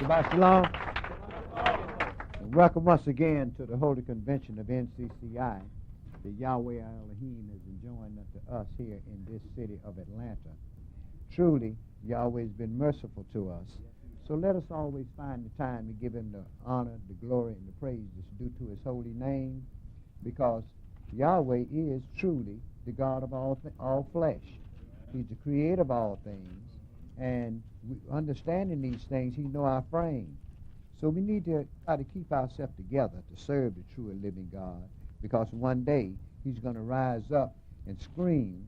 Shabbat Shalom. And welcome once again to the Holy Convention of NCCI. The Yahweh Elohim is enjoined unto us here in this city of Atlanta. Truly, Yahweh has been merciful to us. So let us always find the time to give him the honor, the glory, and the praise that's due to his holy name, because Yahweh is truly the God of all flesh. He's the creator of all things, and understanding these things, he knows our frame. So we need to try to keep ourselves together to serve the true and living God, because one day he's going to rise up and scream,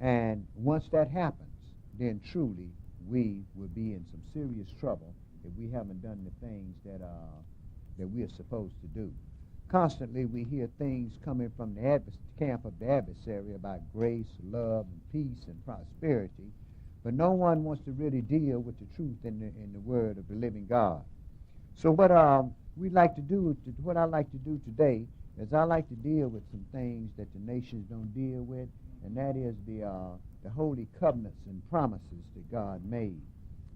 and once that happens, then truly we will be in some serious trouble if we haven't done the things that we are supposed to do. Constantly we hear things coming from the camp of the adversary about grace, love, and peace and prosperity, but no one wants to really deal with the truth in the word of the living God. So what I like to do today is I like to deal with some things that the nations don't deal with, and that is the holy covenants and promises that God made.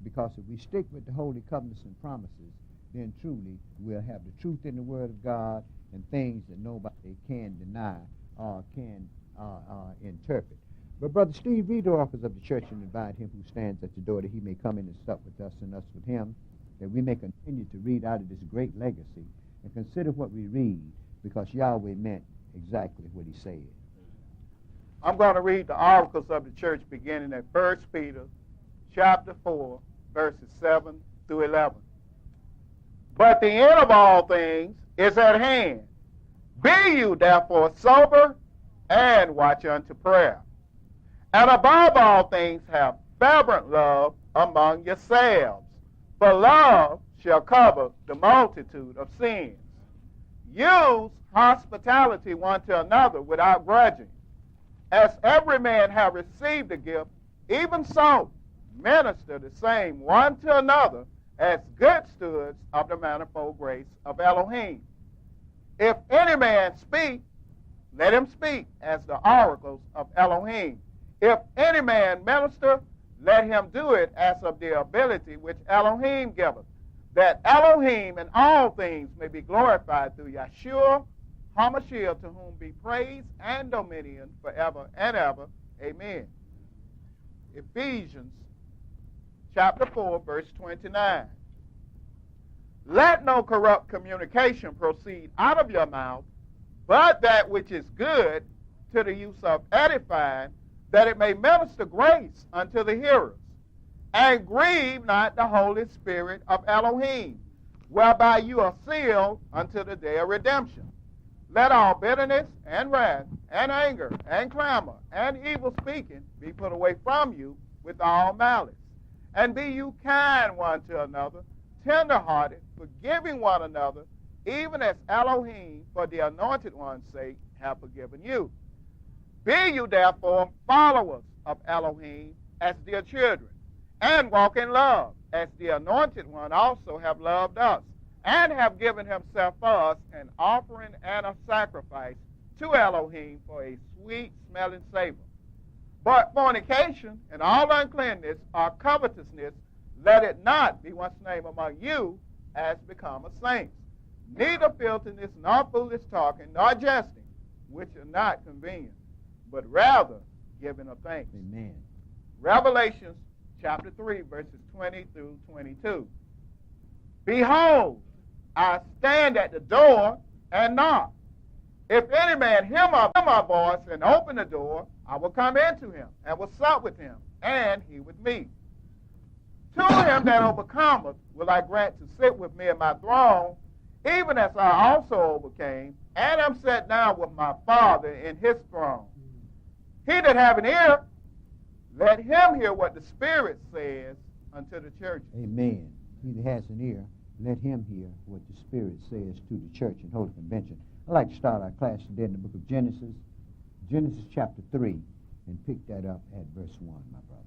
Because if we stick with the holy covenants and promises, then truly we'll have the truth in the word of God and things that nobody can deny or can interpret. But Brother Steve, read the office of the church and invite him who stands at the door that he may come in and sup with us and us with him, that we may continue to read out of this great legacy and consider what we read, because Yahweh meant exactly what he said. I'm going to read the oracles of the church beginning at 1 Peter chapter 4, verses 7 through 11. But the end of all things is at hand. Be you therefore sober and watch unto prayer. And above all things have fervent love among yourselves, for love shall cover the multitude of sins. Use hospitality one to another without grudging. As every man have received a gift, even so minister the same one to another as good stewards of the manifold grace of Elohim. If any man speak, let him speak as the oracles of Elohim. If any man minister, let him do it as of the ability which Elohim giveth, that Elohim in all things may be glorified through Yeshua HaMashiach, to whom be praise and dominion forever and ever. Amen. Ephesians chapter 4, verse 29. Let no corrupt communication proceed out of your mouth, but that which is good to the use of edifying, that it may minister grace unto the hearers. And grieve not the Holy Spirit of Elohim, whereby you are sealed unto the day of redemption. Let all bitterness and wrath and anger and clamor and evil speaking be put away from you with all malice. And be you kind one to another, tender-hearted, forgiving one another, even as Elohim, for the anointed one's sake, have forgiven you. Be you therefore followers of Elohim as dear children, and walk in love, as the anointed one also have loved us, and have given himself for us an offering and a sacrifice to Elohim for a sweet-smelling savor. But fornication and all uncleanness or covetousness, let it not be once named among you as becometh saints. Neither filthiness, nor foolish talking, nor jesting, which are not convenient, but rather giving of thanks. Amen. Revelations chapter 3, verses 20 through 22. Behold, I stand at the door and knock. If any man hear my voice and open the door, I will come into him and will sup with him, and he with me. To him that overcometh will I grant to sit with me in my throne, even as I also overcame, and am set down with my Father in his throne. He that have an ear, let him hear what the Spirit says unto the church. Amen. He that has an ear, let him hear what the Spirit says to the church and Holy Convention. I'd like to start our class today in the book of Genesis, Genesis chapter 3, and pick that up at verse 1, my brother.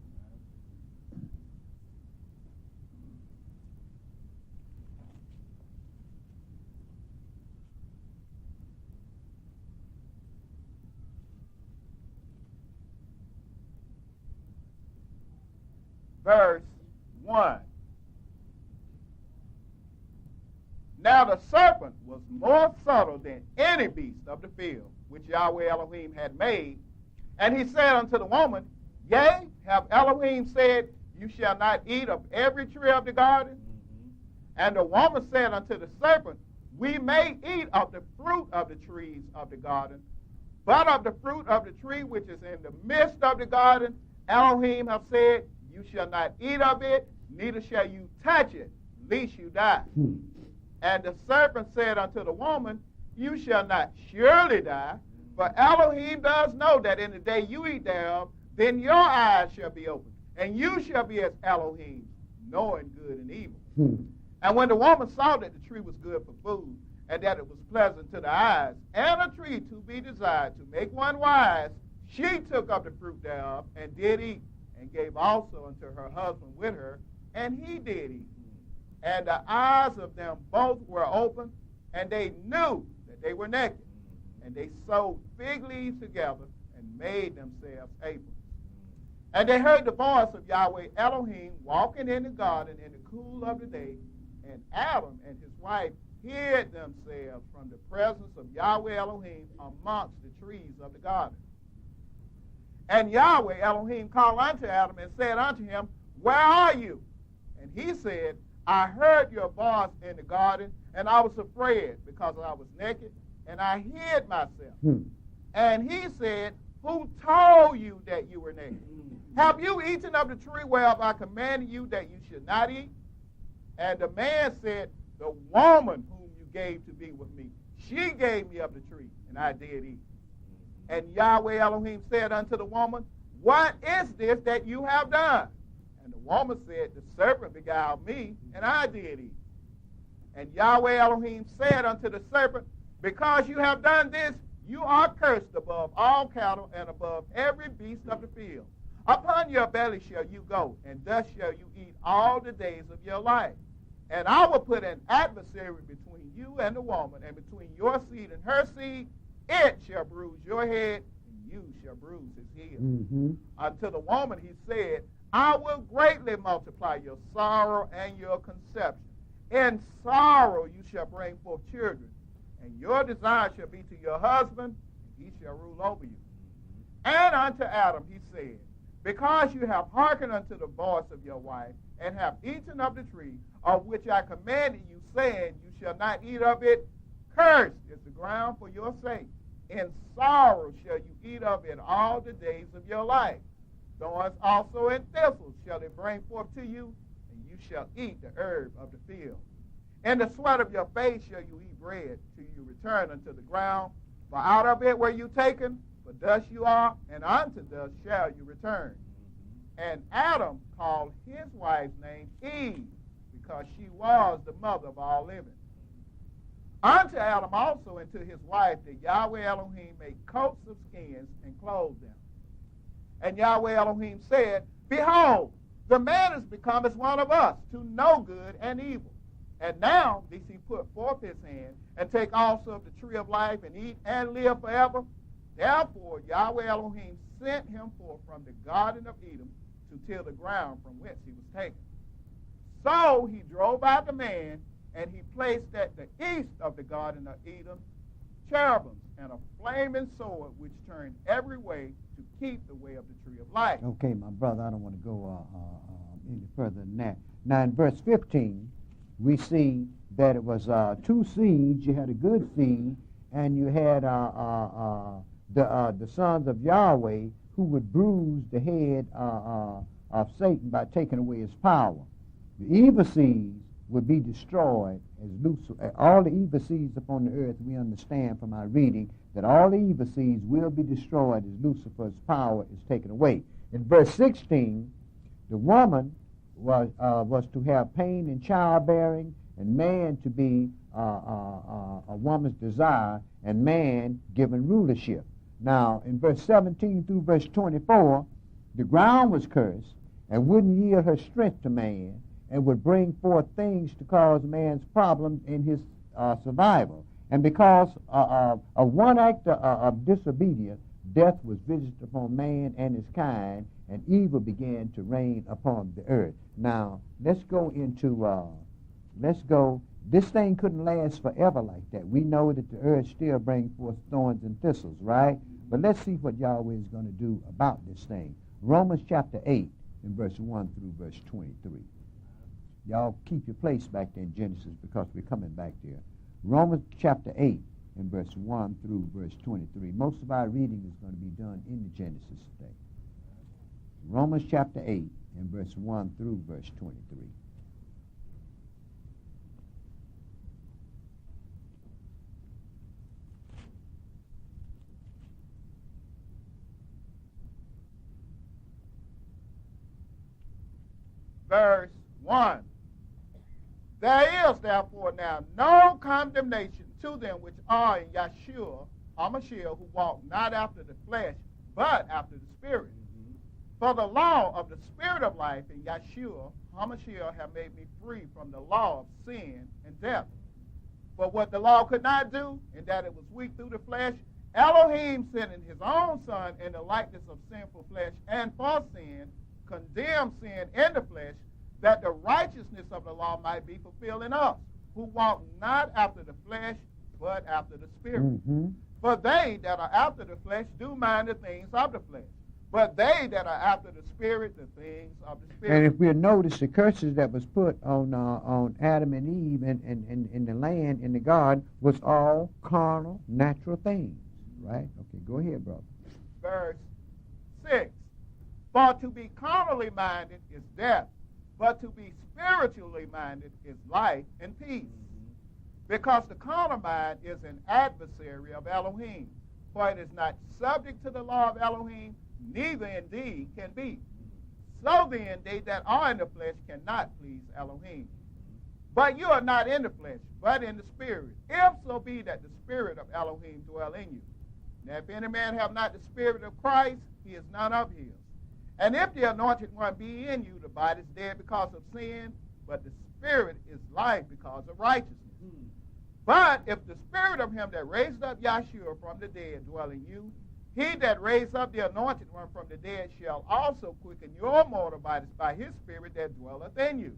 Verse 1. Now the serpent was more subtle than any beast of the field, which Yahweh Elohim had made. And he said unto the woman, Yea, have Elohim said, You shall not eat of every tree of the garden? And the woman said unto the serpent, We may eat of the fruit of the trees of the garden, but of the fruit of the tree which is in the midst of the garden, Elohim hath said, You shall not eat of it, neither shall you touch it, lest you die. And the serpent said unto the woman, You shall not surely die, for Elohim does know that in the day you eat thereof, then your eyes shall be opened, and you shall be as Elohim, knowing good and evil. And when the woman saw that the tree was good for food, and that it was pleasant to the eyes, and a tree to be desired to make one wise, she took of the fruit thereof, and did eat, and gave also unto her husband with her, and he did eat. And the eyes of them both were open, and they knew that they were naked. And they sewed fig leaves together, and made themselves aprons. And they heard the voice of Yahweh Elohim walking in the garden in the cool of the day, and Adam and his wife hid themselves from the presence of Yahweh Elohim amongst the trees of the garden. And Yahweh Elohim called unto Adam and said unto him, Where are you? And he said, I heard your voice in the garden, and I was afraid because I was naked, and I hid myself. And he said, Who told you that you were naked? Have you eaten of the tree whereof I commanded you that you should not eat? And the man said, The woman whom you gave to be with me, she gave me of the tree, and I did eat. And Yahweh Elohim said unto the woman, What is this that you have done? And the woman said, The serpent beguiled me, and I did eat. And Yahweh Elohim said unto the serpent, Because you have done this, you are cursed above all cattle and above every beast of the field. Upon your belly shall you go, and thus shall you eat all the days of your life. And I will put an adversary between you and the woman, and between your seed and her seed. It shall bruise your head, and you shall bruise his heel. Unto the woman he said, I will greatly multiply your sorrow and your conception. In sorrow you shall bring forth children, and your desire shall be to your husband, and he shall rule over you. And unto Adam he said, Because you have hearkened unto the voice of your wife, and have eaten of the tree, of which I commanded you, saying, You shall not eat of it, cursed is the ground for your sake. In sorrow shall you eat of it all the days of your life. Thorns also and thistles shall they bring forth to you, and you shall eat the herb of the field. In the sweat of your face shall you eat bread, till you return unto the ground. For out of it were you taken, for dust you are, and unto dust shall you return. And Adam called his wife's name Eve, because she was the mother of all living. Unto Adam also and to his wife did Yahweh Elohim make coats of skins and clothe them. And Yahweh Elohim said, Behold, the man is become as one of us, to know good and evil. And now, lest he put forth his hand, and take also of the tree of life, and eat and live forever. Therefore Yahweh Elohim sent him forth from the garden of Eden to till the ground from whence he was taken. So he drove out the man, and he placed at the east of the garden of Eden cherubims and a flaming sword which turned every way to keep the way of the tree of life. Okay, my brother, I don't want to go any further than that. Now, in verse 15, we see that it was two seeds. You had a good seed, and you had the sons of Yahweh who would bruise the head of Satan by taking away his power. The evil seeds would be destroyed as Lucifer. All the evil seeds upon the earth, we understand from our reading that all the evil seeds will be destroyed as Lucifer's power is taken away. In verse 16, the woman was to have pain in childbearing, and man to be a woman's desire, and man given rulership. Now, in verse 17 through verse 24, the ground was cursed and wouldn't yield her strength to man, and would bring forth things to cause man's problems in his survival. And because of one act of disobedience, death was visited upon man and his kind, and evil began to reign upon the earth. Now, let's go This thing couldn't last forever like that. We know that the earth still brings forth thorns and thistles, right? But let's see what Yahweh is going to do about this thing. Romans chapter 8 and verse 1 through verse 23. Y'all keep your place back there in Genesis because we're coming back there. Romans chapter 8 and verse 1 through verse 23. Most of our reading is going to be done in the Genesis today. Romans chapter 8 and verse 1 through verse 23. Verse 1. There is therefore now no condemnation to them which are in Yeshua, HaMashiach, who walk not after the flesh, but after the Spirit. For the law of the Spirit of life in Yeshua, HaMashiach, have made me free from the law of sin and death. For what the law could not do, in that it was weak through the flesh, Elohim sending his own Son in the likeness of sinful flesh, and for sin, condemned sin in the flesh, that the righteousness of the law might be fulfilled in us, who walk not after the flesh, but after the Spirit. For they that are after the flesh do mind the things of the flesh, but they that are after the Spirit, the things of the Spirit. And if we'll notice, the curses that was put on Adam and Eve and in the land, in the garden, was all carnal, natural things, right? Okay, go ahead, brother. Verse 6. For to be carnally minded is death, but to be spiritually minded is life and peace. Because the carnal mind is an adversary of Elohim, for it is not subject to the law of Elohim, neither indeed can be. So then they that are in the flesh cannot please Elohim. But you are not in the flesh, but in the Spirit, if so be that the Spirit of Elohim dwell in you. Now if any man have not the Spirit of Christ, he is none of his. And if the anointed one be in you, the body is dead because of sin, but the Spirit is life because of righteousness. But if the Spirit of him that raised up Yeshua from the dead dwell in you, he that raised up the anointed one from the dead shall also quicken your mortal bodies by his Spirit that dwelleth in you.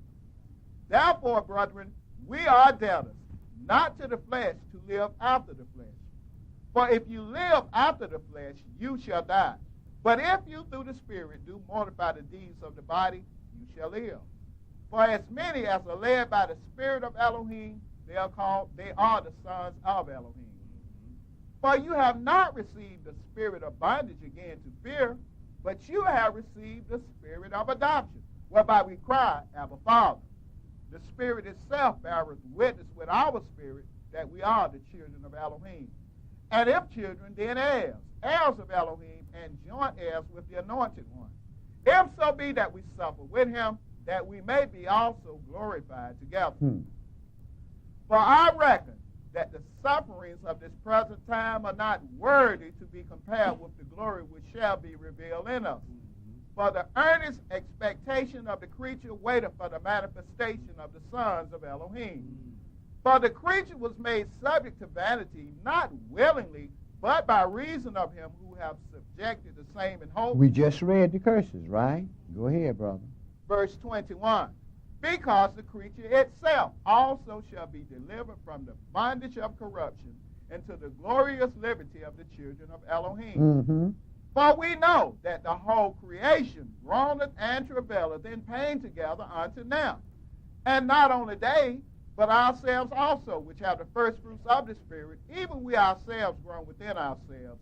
Therefore, brethren, we are debtors, not to the flesh, to live after the flesh. For if you live after the flesh, you shall die. But if you through the Spirit do mortify the deeds of the body, you shall live. For as many as are led by the Spirit of Elohim, they are the sons of Elohim. For you have not received the spirit of bondage again to fear, but you have received the Spirit of adoption, whereby we cry, Abba, Father. The Spirit itself beareth witness with our spirit that we are the children of Elohim. And if children, then heirs, heirs of Elohim, and joint heirs with the Anointed One. If so be that we suffer with him, that we may be also glorified together. For I reckon that the sufferings of this present time are not worthy to be compared with the glory which shall be revealed in us. For the earnest expectation of the creature waiteth for the manifestation of the sons of Elohim. For the creature was made subject to vanity, not willingly, but by reason of him who have subjected the same in hope. We just read the curses, right? Go ahead, brother. Verse 21. Because the creature itself also shall be delivered from the bondage of corruption into the glorious liberty of the children of Elohim. For we know that the whole creation groaneth and travaileth in pain together unto now. And not only they, but ourselves also, which have the first fruits of the Spirit, even we ourselves groan within ourselves,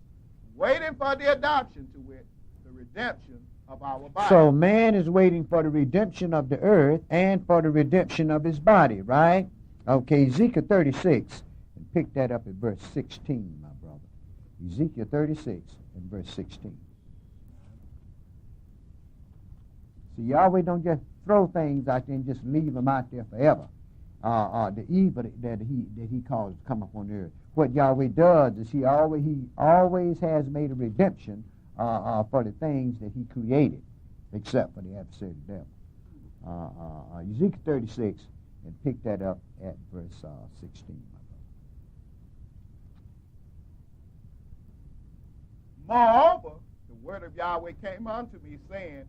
waiting for the adoption, to wit, the redemption of our body. So man is waiting for the redemption of the earth and for the redemption of his body, right? Okay, Ezekiel 36, and pick that up at verse 16, my brother. Ezekiel 36 and verse 16. See, Yahweh don't just throw things out there and just leave them out there forever. The evil that he caused to come upon the earth. What Yahweh does is he always has made a redemption for the things that he created, except for the adversary of the devil. Ezekiel 36, and pick that up at verse 16. Moreover, the word of Yahweh came unto me, saying,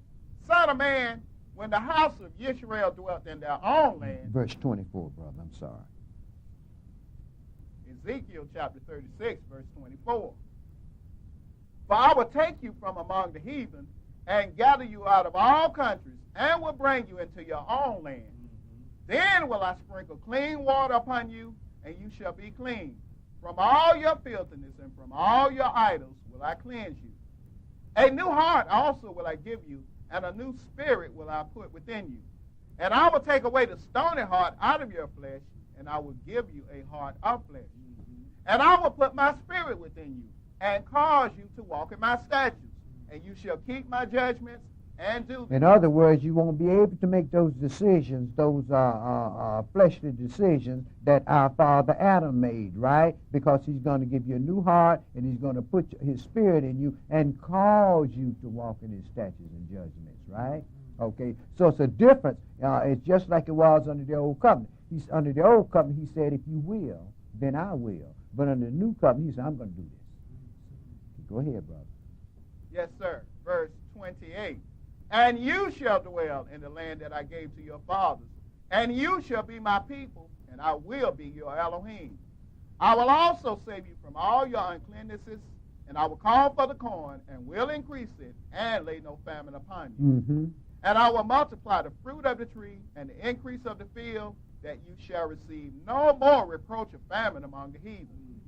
Son of man, when the house of Israel dwelt in their own land. Verse 24, brother, I'm sorry. Ezekiel chapter 36, verse 24. For I will take you from among the heathen and gather you out of all countries and will bring you into your own land. Then will I sprinkle clean water upon you, and you shall be clean. From all your filthiness and from all your idols will I cleanse you. A new heart also will I give you, and a new spirit will I put within you. And I will take away the stony heart out of your flesh, and I will give you a heart of flesh. And I will put my spirit within you, and cause you to walk in my statutes, and you shall keep my judgments and do them. In other words, you won't be able to make those decisions, those fleshly decisions that our father Adam made, right? Because he's going to give you a new heart, and he's going to put his spirit in you and cause you to walk in his statutes and judgments, right? Okay, so it's a difference. It's just like it was under the old covenant. Under the old covenant, he said, if you will, then I will. But under the new covenant, he said, I'm going to do this. Go ahead, brother. Yes, sir. Verse 28. And you shall dwell in the land that I gave to your fathers, and you shall be my people, and I will be your Elohim. I will also save you from all your uncleannesses, and I will call for the corn, and will increase it, and lay no famine upon you. Mm-hmm. And I will multiply the fruit of the tree, and the increase of the field, that you shall receive no more reproach of famine among the heathen.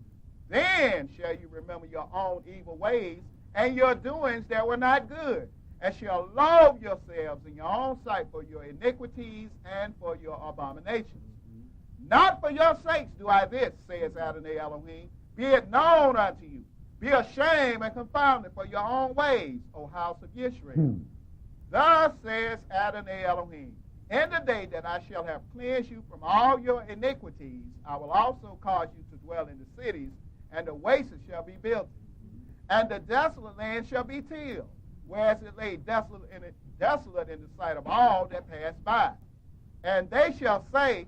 Then shall you remember your own evil ways, and your doings that were not good, and shall loathe yourselves in your own sight for your iniquities and for your abominations. Not for your sakes do I this, says Adonai Elohim. Be it known unto you. Be ashamed and confounded for your own ways, O house of Israel. Thus says Adonai Elohim, in the day that I shall have cleansed you from all your iniquities, I will also cause you to dwell in the cities, and the wastes shall be built, and the desolate land shall be tilled, whereas it lay desolate in the sight of all that pass by. And they shall say,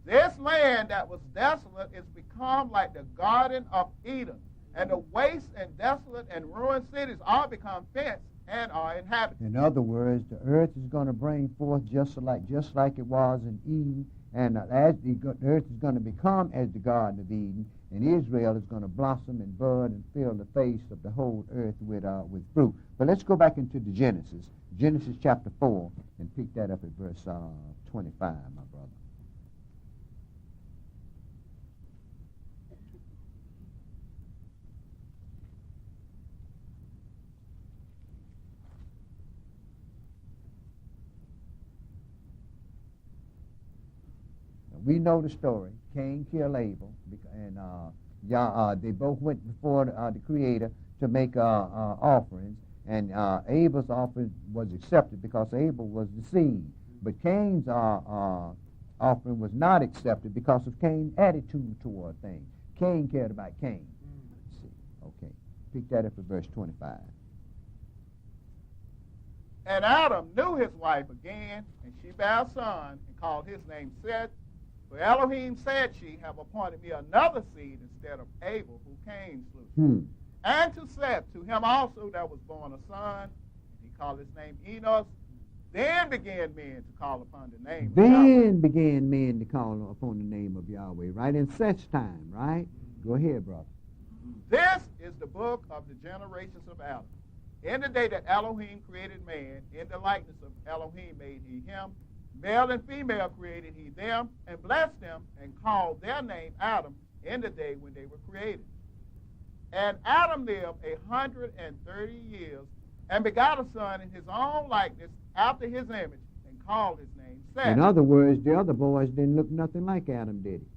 this land that was desolate is become like the garden of Eden, and the waste and desolate and ruined cities are become fenced and are inhabited. In other words, the earth is going to bring forth just like it was in Eden, and as the earth is going to become as the Garden of Eden, and Israel is going to blossom and bud and fill the face of the whole earth with fruit. But let's go back into the Genesis chapter 4, and pick that up at verse 25, my brother. We know the story. Cain killed Abel, and they both went before the Creator to make offerings, and Abel's offering was accepted because Abel was the seed. But Cain's offering was not accepted because of Cain's attitude toward things. Cain cared about Cain. Let's see. Okay. Pick that up at verse 25. And Adam knew his wife again, and she bare a son, and called his name Seth. For Elohim said, she have appointed me another seed instead of Abel, who Cain slew. And to Seth, to him also there was born a son, and he called his name Enos. Then began men to call upon the name of Yahweh. Then began men to call upon the name of Yahweh, right? In such time, right? Go ahead, brother. This is the book of the generations of Adam. In the day that Elohim created man, in the likeness of Elohim made he him. Male and female created he them, and blessed them, and called their name Adam in the day when they were created. And Adam lived 130 years, and begot a son in his own likeness, after his image, and called his name Seth. In other words, the other boys didn't look nothing like Adam, did he?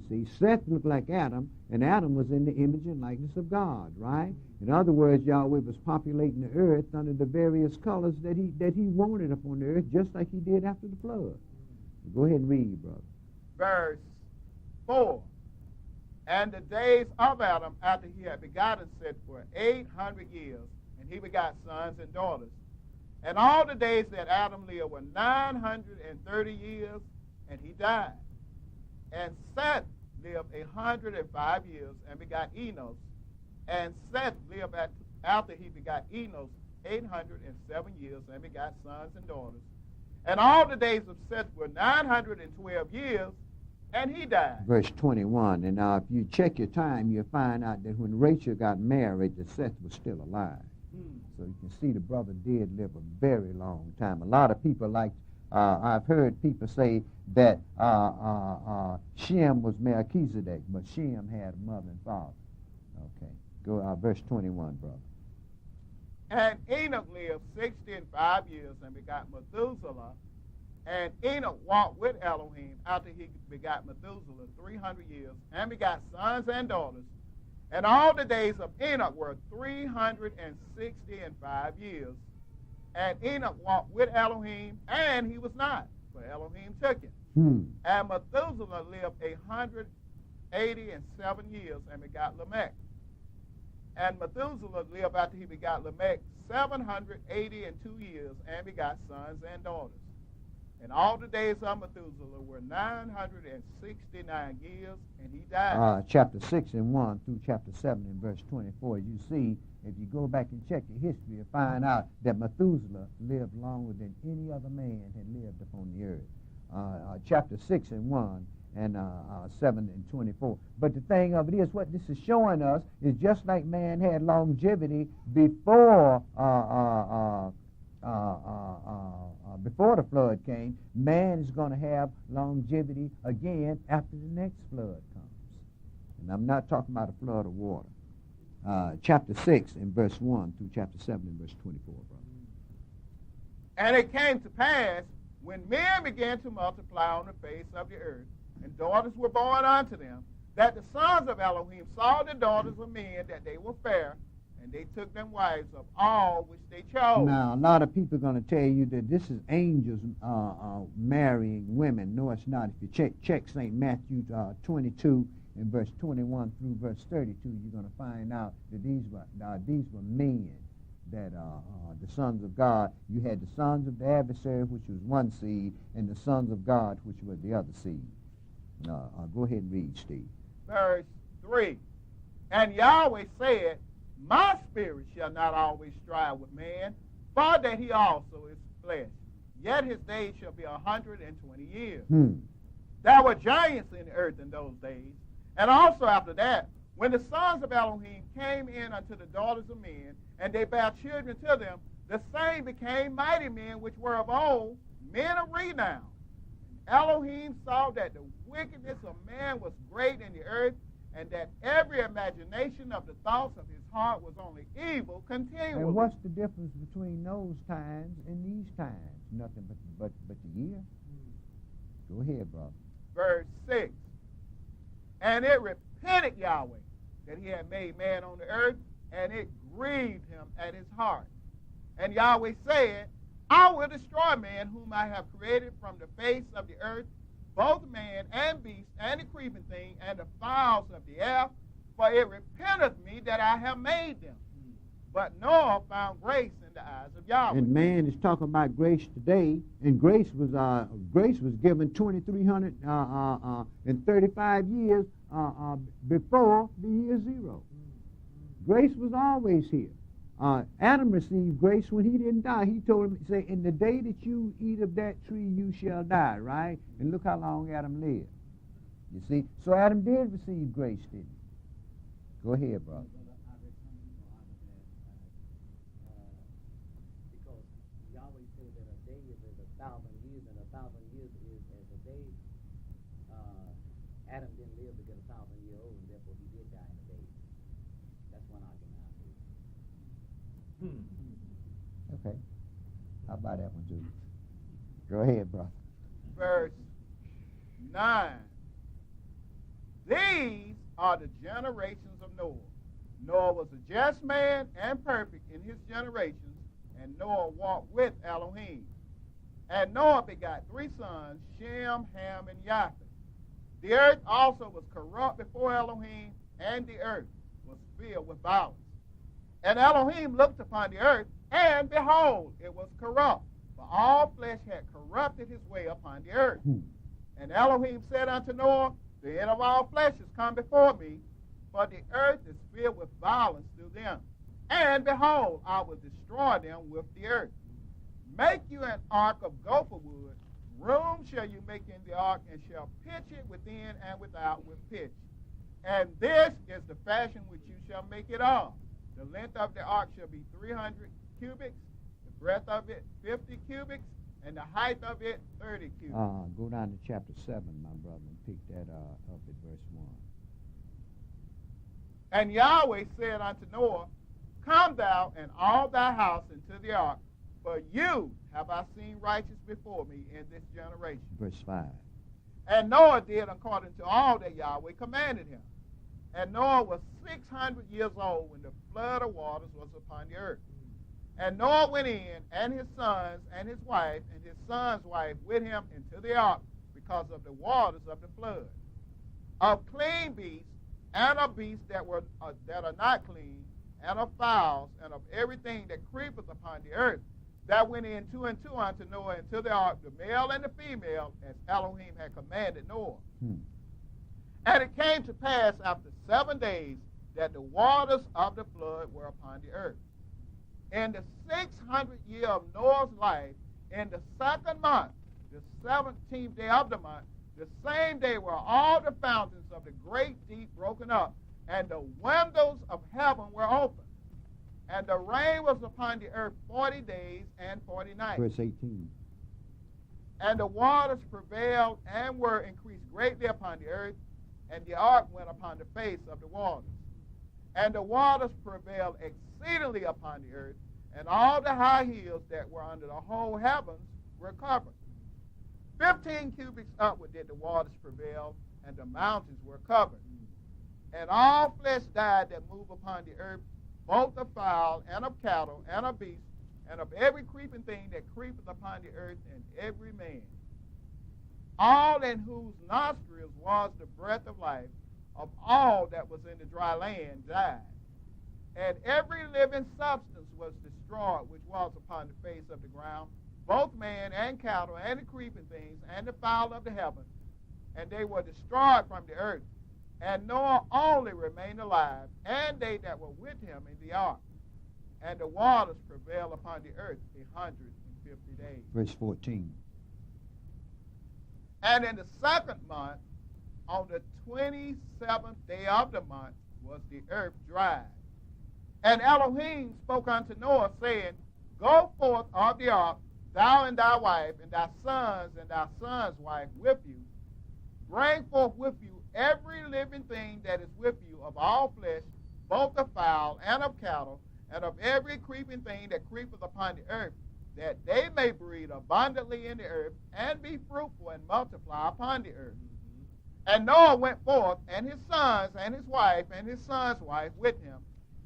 See, Seth looked like Adam, and Adam was in the image and likeness of God, right? In other words, Yahweh was populating the earth under the various colors that he wanted upon the earth, just like he did after the flood. Go ahead and read, brother. Verse 4. And the days of Adam, after he had begotten Seth, were 800 years, and he begot sons and daughters. And all the days that Adam lived were 930 years, and he died. And Seth lived 105 years, and begot Enos. And Seth lived after he begot Enos 807 years, and begot sons and daughters. And all the days of Seth were 912 years, and he died. Verse 21. And now if you check your time, you'll find out that when Rachel got married, that Seth was still alive. So you can see the brother did live a very long time. A lot of people I've heard people say that Shem was Melchizedek, but Shem had a mother and father. Okay, go verse 21, brother. And Enoch lived 65 years and begot Methuselah. And Enoch walked with Elohim after he begot Methuselah 300 years and begot sons and daughters. And all the days of Enoch were 365 years. And Enoch walked with Elohim, and he was not, for Elohim took him. And Methuselah lived 187 years and begot Lamech. And Methuselah lived after he begot Lamech 782 years and begot sons and daughters. And all the days of Methuselah were 969 years, and he died. Chapter 6 and 1 through chapter 7 and verse 24, you see, if you go back and check your history, you'll find out that Methuselah lived longer than any other man had lived upon the earth. Chapter 6 and 1 and 7 and 24. But the thing of it is, what this is showing us is just like man had longevity before before the flood came, man is going to have longevity again after the next flood comes. And I'm not talking about a flood of water. Chapter 6 and verse 1 through chapter 7 and verse 24, brother. And it came to pass, when men began to multiply on the face of the earth, and daughters were born unto them, that the sons of Elohim saw the daughters of men, that they were fair, and they took them wives of all which they chose. Now, a lot of people are going to tell you that this is angels marrying women. No, it's not. If you check St. Matthew 22 and verse 21 through verse 32, you're going to find out that these were men, that the sons of God. You had the sons of the adversary, which was one seed, and the sons of God, which was the other seed. Go ahead and read, Steve. Verse 3. And Yahweh said, my spirit shall not always strive with man, for that he also is flesh. Yet his days shall be 120 years. There were giants in the earth in those days. And also after that, when the sons of Elohim came in unto the daughters of men, and they bare children to them, the same became mighty men which were of old, men of renown. And Elohim saw that the wickedness of man was great in the earth, and that every imagination of the thoughts of his heart was only evil continually. And what's the difference between those times and these times? Nothing but the year. Go ahead, brother. Verse 6. And it repented Yahweh that he had made man on the earth, and it grieved him at his heart. And Yahweh said, I will destroy man whom I have created from the face of the earth, both man and beast, and the creeping thing, and the fowls of the air, for it repenteth me that I have made them. But Noah found grace in the eyes of Yahweh. And man is talking about grace today, and grace was given 2,335 years before the year zero. Grace was always here. Adam received grace when he didn't die. He told him, say, in the day that you eat of that tree, you shall die, right? And look how long Adam lived. You see? So Adam did receive grace, didn't he? Go ahead, brother. Because Yahweh said that a day is as 1,000 years, and 1,000 years is as a day. Adam didn't live to get 1,000 years old, and therefore he did die in a day. That's one argument I made. Okay. How about that one, too? Go ahead, brother. Verse 9. These are the generations of Noah. Noah was a just man and perfect in his generations, and Noah walked with Elohim. And Noah begot 3 sons, Shem, Ham, and Japheth. The earth also was corrupt before Elohim, and the earth was filled with violence. And Elohim looked upon the earth, and behold, it was corrupt, for all flesh had corrupted his way upon the earth. And Elohim said unto Noah, the end of all flesh is come before me, for the earth is filled with violence through them. And behold, I will destroy them with the earth. Make you an ark of gopher wood, room shall you make in the ark, and shall pitch it within and without with pitch. And this is the fashion which you shall make it of. The length of the ark shall be 300 cubits, the breadth of it 50 cubits, and the height of it 30 cubits. Go down to chapter 7, my brother, and pick that up at verse 1. And Yahweh said unto Noah, Come thou and all thy house into the ark, for you have I seen righteous before me in this generation. Verse 5. And Noah did according to all that Yahweh commanded him. And Noah was 600 years old when the flood of waters was upon the earth. And Noah went in, and his sons, and his wife, and his son's wife with him into the ark, because of the waters of the flood. Of clean beasts, and of beasts that are not clean, and of fowls, and of everything that creepeth upon the earth, that went in two and two unto Noah into the ark, the male and the female, as Elohim had commanded Noah. And it came to pass after 7 days that the waters of the flood were upon the earth. In the 600th year of Noah's life, in the second month, the 17th day of the month, the same day were all the fountains of the great deep broken up, and the windows of heaven were opened. And the rain was upon the earth 40 days and 40 nights. Verse 18. And the waters prevailed and were increased greatly upon the earth, and the ark went upon the face of the waters. And the waters prevailed exceedingly upon the earth, and all the high hills that were under the whole heavens were covered. 15 cubits upward did the waters prevail, and the mountains were covered. And all flesh died that moved upon the earth, both of fowl, and of cattle, and of beasts, and of every creeping thing that creepeth upon the earth, and every man. All in whose nostrils was the breath of life, of all that was in the dry land died. And every living substance was destroyed, which was upon the face of the ground, both man and cattle, and the creeping things, and the fowl of the heaven, and they were destroyed from the earth. And Noah only remained alive, and they that were with him in the ark. And the waters prevailed upon the earth 150 days. Verse 14. And in the second month, on the 27th day of the month, was the earth dried. And Elohim spoke unto Noah, saying, Go forth of the ark, thou and thy wife, and thy sons and thy son's wife with you. Bring forth with you every living thing that is with you of all flesh, both of fowl and of cattle, and of every creeping thing that creepeth upon the earth, that they may breed abundantly in the earth, and be fruitful and multiply upon the earth. And Noah went forth, and his sons, and his wife, and his son's wife with him,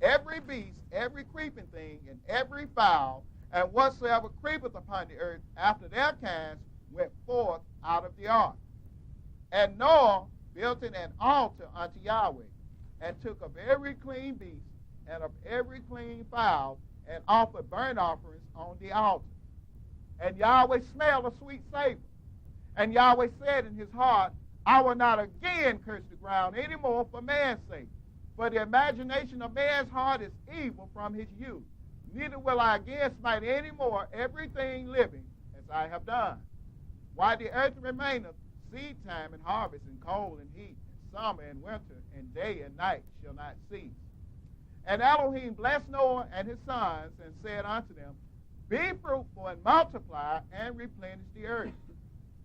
every beast, every creeping thing, and every fowl, and whatsoever creepeth upon the earth after their kinds, went forth out of the ark. And Noah built an altar unto Yahweh, and took of every clean beast, and of every clean fowl, and offered burnt offerings on the altar. And Yahweh smelled a sweet savor. And Yahweh said in his heart, I will not again curse the ground any more for man's sake. For the imagination of man's heart is evil from his youth. Neither will I again smite any more everything living as I have done. While the earth remaineth, seed time and harvest, and cold and heat, and summer and winter, and day and night shall not cease. And Elohim blessed Noah and his sons, and said unto them, Be fruitful and multiply, and replenish the earth.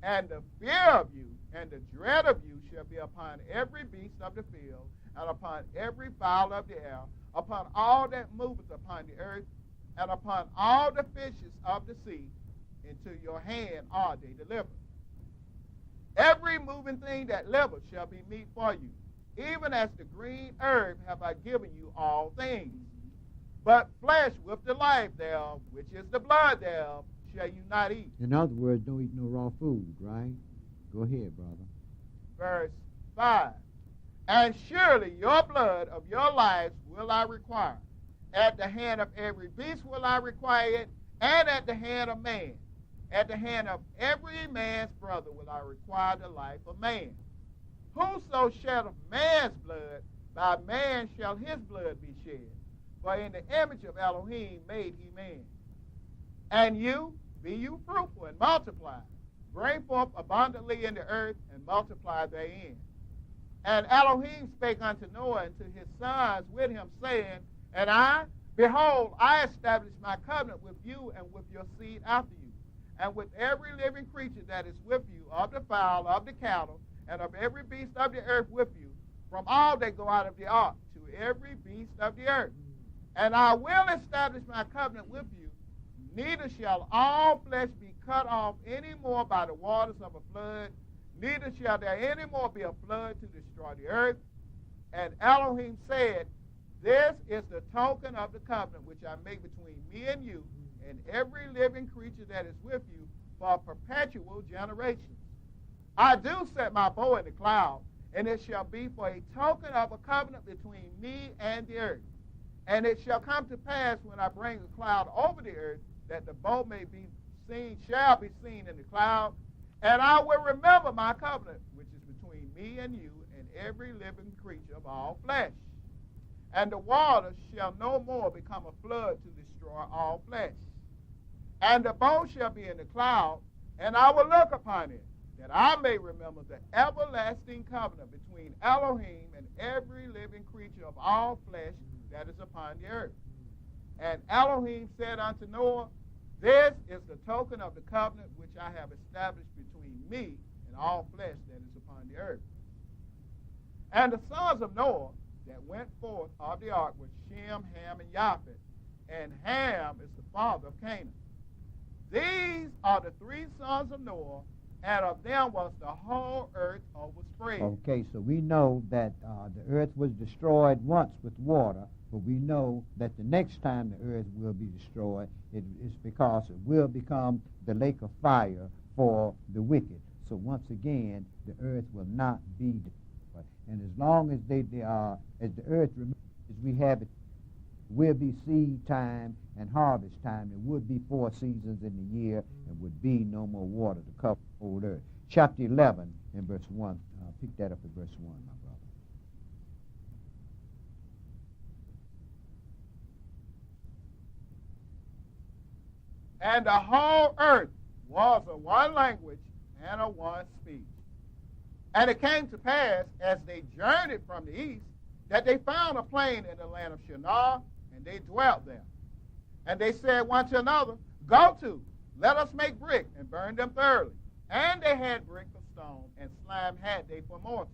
And the fear of you and the dread of you shall be upon every beast of the field, and upon every fowl of the air, upon all that moveth upon the earth, and upon all the fishes of the sea. Into your hand are they delivered. Every moving thing that liveth shall be meat for you. Even as the green herb have I given you all things. But flesh with the life thereof, which is the blood thereof, shall you not eat. In other words, don't eat no raw food, right? Go ahead, brother. Verse 5. And surely your blood of your lives will I require. At the hand of every beast will I require it, and at the hand of man. At the hand of every man's brother will I require the life of man. Whoso sheddeth man's blood, by man shall his blood be shed. For in the image of Elohim made he man. And you, be you fruitful and multiply, bring forth abundantly in the earth, and multiply therein. And Elohim spake unto Noah and to his sons with him, saying, And I, behold, I establish my covenant with you and with your seed after you, and with every living creature that is with you, of the fowl, of the cattle, and of every beast of the earth with you, from all that go out of the ark, to every beast of the earth. And I will establish my covenant with you, neither shall all flesh be cut off any more by the waters of a flood, neither shall there any more be a flood to destroy the earth. And Elohim said, This is the token of the covenant which I make between me and you, and every living creature that is with you, for perpetual generations. I do set my bow in the cloud, and it shall be for a token of a covenant between me and the earth. And it shall come to pass when I bring a cloud over the earth, that the bow may be seen, shall be seen in the cloud, and I will remember my covenant, which is between me and you and every living creature of all flesh. And the waters shall no more become a flood to destroy all flesh. And the bow shall be in the cloud, and I will look upon it, that I may remember the everlasting covenant between Elohim and every living creature of all flesh that is upon the earth. And Elohim said unto Noah, This is the token of the covenant which I have established between me and all flesh that is upon the earth. And the sons of Noah that went forth of the ark were Shem, Ham, and Japheth. And Ham is the father of Canaan. These are the three sons of Noah, and of them was the whole earth overspread. Okay, so we know that the earth was destroyed once with water, but we know that the next time the earth will be destroyed, it is because it will become the lake of fire for the wicked. So once again, the earth will not be destroyed. And as long as as the earth remains as we have it, will be seed time and harvest time. It would be 4 seasons in the year, and would be no more water to cover the whole earth. Chapter 11 and verse 1. Pick that up at verse 1, my brother. And the whole earth was a one language and a one speech. And it came to pass, as they journeyed from the east, that they found a plain in the land of Shinar, and they dwelt there. And they said one to another, Go to, let us make brick, and burn them thoroughly. And they had brick for stone, and slime had they for mortar.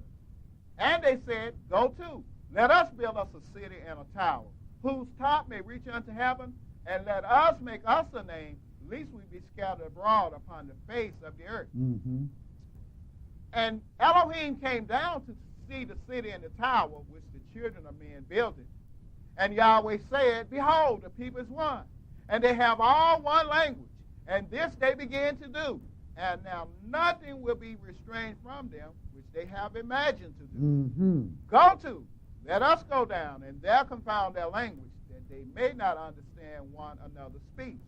And they said, Go to, let us build us a city and a tower, whose top may reach unto heaven, and let us make us a name, lest we be scattered abroad upon the face of the earth. Mm-hmm. And Elohim came down to see the city and the tower, which the children of men builded. And Yahweh said, Behold, the people is one, and they have all one language, and this they begin to do. And now nothing will be restrained from them, which they have imagined to do. Mm-hmm. Go to, let us go down, and there confound their language, that they may not understand one another's speech.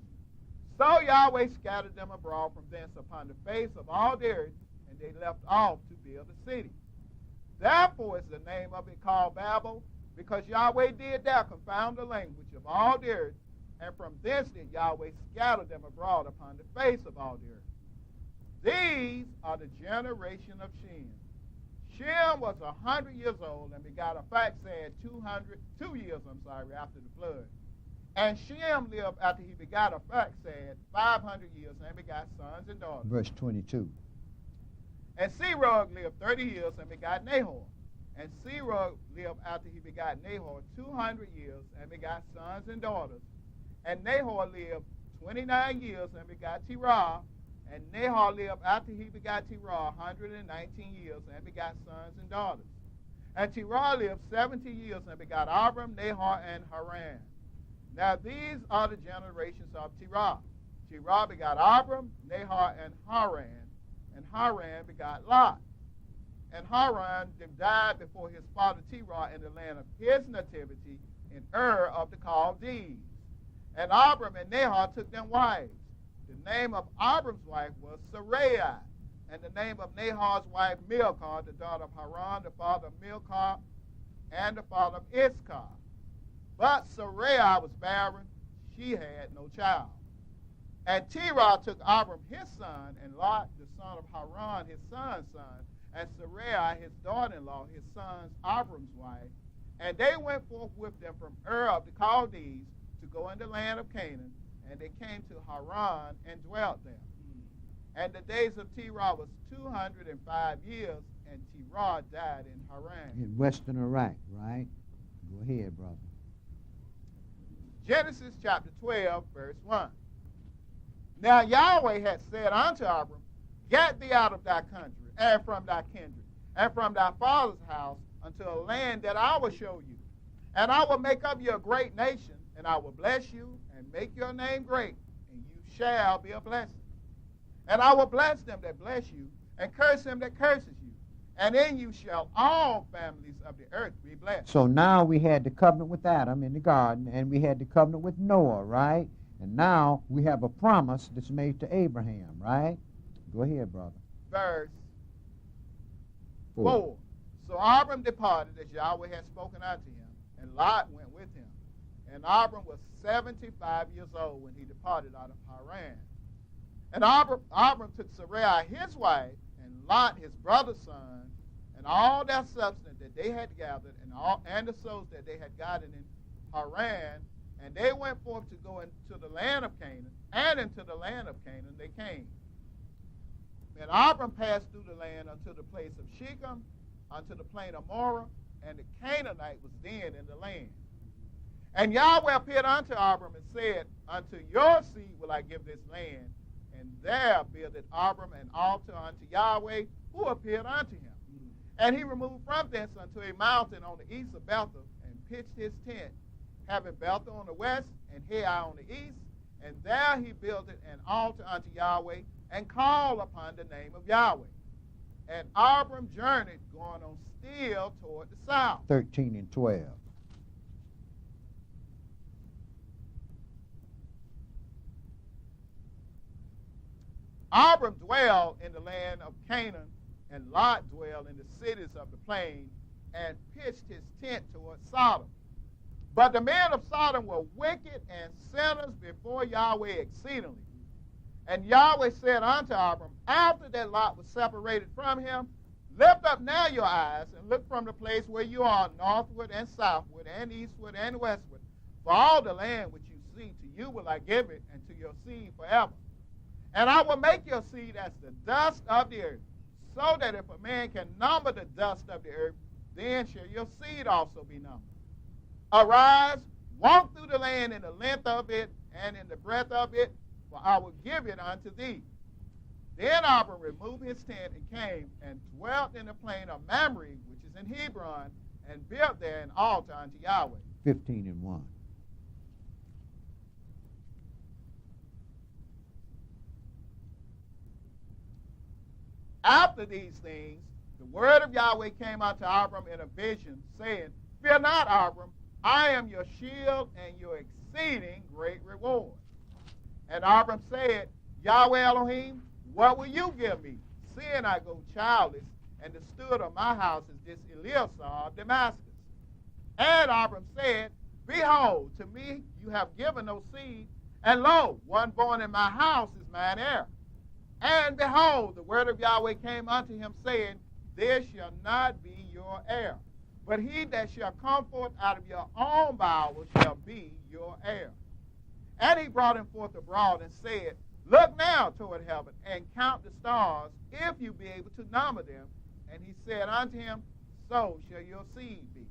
So Yahweh scattered them abroad from thence upon the face of all the earth, and they left off to build a city. Therefore is the name of it called Babel, because Yahweh did there confound the language of all the earth, and from thence did Yahweh scatter them abroad upon the face of all the earth. These are the generation of Shem. Shem was 100 years old and begot a Faxad 2 years after the flood. And Shem lived after he begot a Faxad 500 years and begot sons and daughters. Verse 22. And Serug lived 30 years and begot Nahor. And Serug lived after he begot Nahor 200 years and begot sons and daughters. And Nahor lived 29 years and begot Terah. And Nahor lived after he begot Terah 119 years and begot sons and daughters. And Terah lived 70 years and begot Abram, Nahor, and Haran. Now these are the generations of Terah. Terah begot Abram, Nahor, and Haran. And Haran begot Lot. And Haran died before his father Terah in the land of his nativity in Ur of the Chaldees. And Abram and Nahor took them wives. The name of Abram's wife was Sarai, and the name of Nahor's wife Milcah, the daughter of Haran, the father of Milcah, and the father of Iscah. But Sarai was barren, she had no child. And Terah took Abram his son, and Lot the son of Haran his son's son, and Sarai his daughter-in-law, his son's Abram's wife. And they went forth with them from Ur of the Chaldees to go in the land of Canaan, and they came to Haran and dwelt there. And the days of Terah was 205 years, and Terah died in Haran. In western Iraq, right? Go ahead, brother. Genesis chapter 12, verse 1. Now Yahweh had said unto Abram, Get thee out of thy country, and from thy kindred, and from thy father's house, unto a land that I will show you. And I will make of you a great nation, and I will bless you, and make your name great, and you shall be a blessing. And I will bless them that bless you, and curse him that curses you. And in you shall all families of the earth be blessed. So now we had the covenant with Adam in the garden, and we had the covenant with Noah, right? And now we have a promise that's made to Abraham, right? Go ahead, brother. Verse 4. So Abram departed as Yahweh had spoken unto him, and Lot went with him. And Abram was 75 years old when he departed out of Haran. And Abram took Sarai his wife, and Lot his brother's son, and all their substance that they had gathered, and the souls that they had gotten in Haran, and they went forth to go into the land of Canaan, and into the land of Canaan they came. And Abram passed through the land unto the place of Shechem, unto the plain of Moreh, and the Canaanite was then in the land. And Yahweh appeared unto Abram and said, Unto your seed will I give this land. And there builded Abram an altar unto Yahweh, who appeared unto him. And he removed from thence unto a mountain on the east of Bethel, and pitched his tent, having Bethel on the west, and Hai on the east. And there he builded an altar unto Yahweh, and called upon the name of Yahweh. And Abram journeyed, going on still toward the south. 13 and 12. Abram dwelled in the land of Canaan, and Lot dwelled in the cities of the plain, and pitched his tent toward Sodom. But the men of Sodom were wicked and sinners before Yahweh exceedingly. And Yahweh said unto Abram, after that Lot was separated from him, Lift up now your eyes, and look from the place where you are, northward and southward, and eastward and westward. For all the land which you see, to you will I give it, and to your seed forever. And I will make your seed as the dust of the earth, so that if a man can number the dust of the earth, then shall your seed also be numbered. Arise, walk through the land in the length of it, and in the breadth of it, for I will give it unto thee. Then Abram removed his tent and came and dwelt in the plain of Mamre, which is in Hebron, and built there an altar unto Yahweh. 15 and 1. After these things, the word of Yahweh came unto Abram in a vision, saying, Fear not, Abram, I am your shield and your exceeding great reward. And Abram said, Yahweh Elohim, what will you give me, seeing I go childless, and the steward of my house is this Eleazar of Damascus? And Abram said, Behold, to me you have given no seed, and lo, one born in my house is mine heir. And behold, the word of Yahweh came unto him, saying, There shall not be your heir, but he that shall come forth out of your own bowels shall be your heir. And he brought him forth abroad and said, Look now toward heaven, and count the stars, if you be able to number them. And he said unto him, So shall your seed be.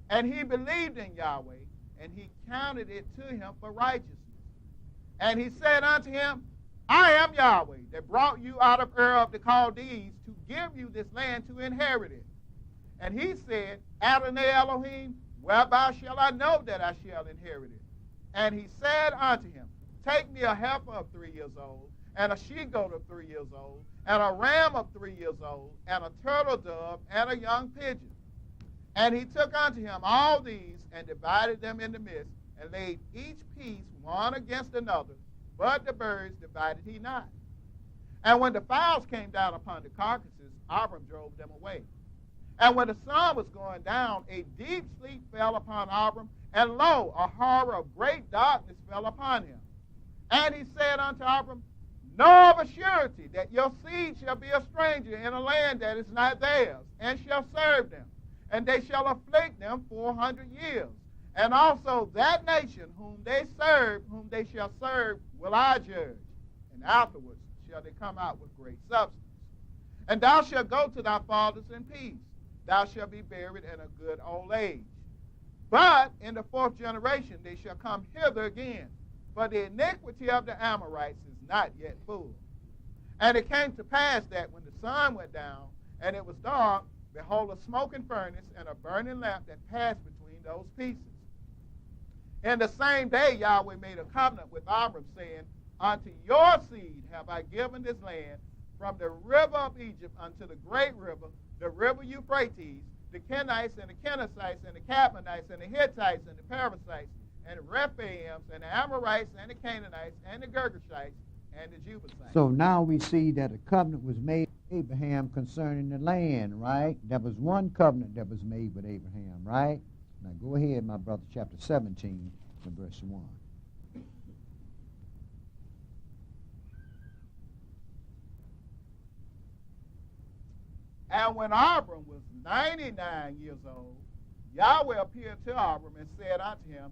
And he believed in Yahweh, and he counted it to him for righteousness. And he said unto him, I am Yahweh, that brought you out of Ur of the Chaldees, to give you this land to inherit it. And he said, Adonai Elohim, whereby shall I know that I shall inherit it? And he said unto him, Take me a heifer of 3 years old, and a she-goat of 3 years old, and a ram of 3 years old, and a turtle dove, and a young pigeon. And he took unto him all these, and divided them in the midst, and laid each piece one against another, but the birds divided he not. And when the fowls came down upon the carcasses, Abram drove them away. And when the sun was going down, a deep sleep fell upon Abram, and lo, a horror of great darkness fell upon him. And he said unto Abram, know of a surety that your seed shall be a stranger in a land that is not theirs, and shall serve them, and they shall afflict them 400 years. And also that nation whom they shall serve, will I judge, and afterwards shall they come out with great substance. And thou shalt go to thy fathers in peace. Thou shalt be buried in a good old age. But in the 4th generation they shall come hither again, for the iniquity of the Amorites is not yet full. And it came to pass that when the sun went down, and it was dark, behold, a smoking furnace and a burning lamp that passed between those pieces. In the same day Yahweh made a covenant with Abram, saying, unto your seed have I given this land, from the river of Egypt unto the great river, the river Euphrates, the Kenites and the Kenizzites and the Cadmonites and the Hittites and the Perizzites and the Rephaims and the Amorites and the Canaanites and the Girgashites and the Jebusites. So now we see that a covenant was made with Abraham concerning the land, right? There was one covenant that was made with Abraham, right? Now go ahead, my brother, chapter 17 and verse 1. And when Abram was 99 years old, Yahweh appeared to Abram and said unto him,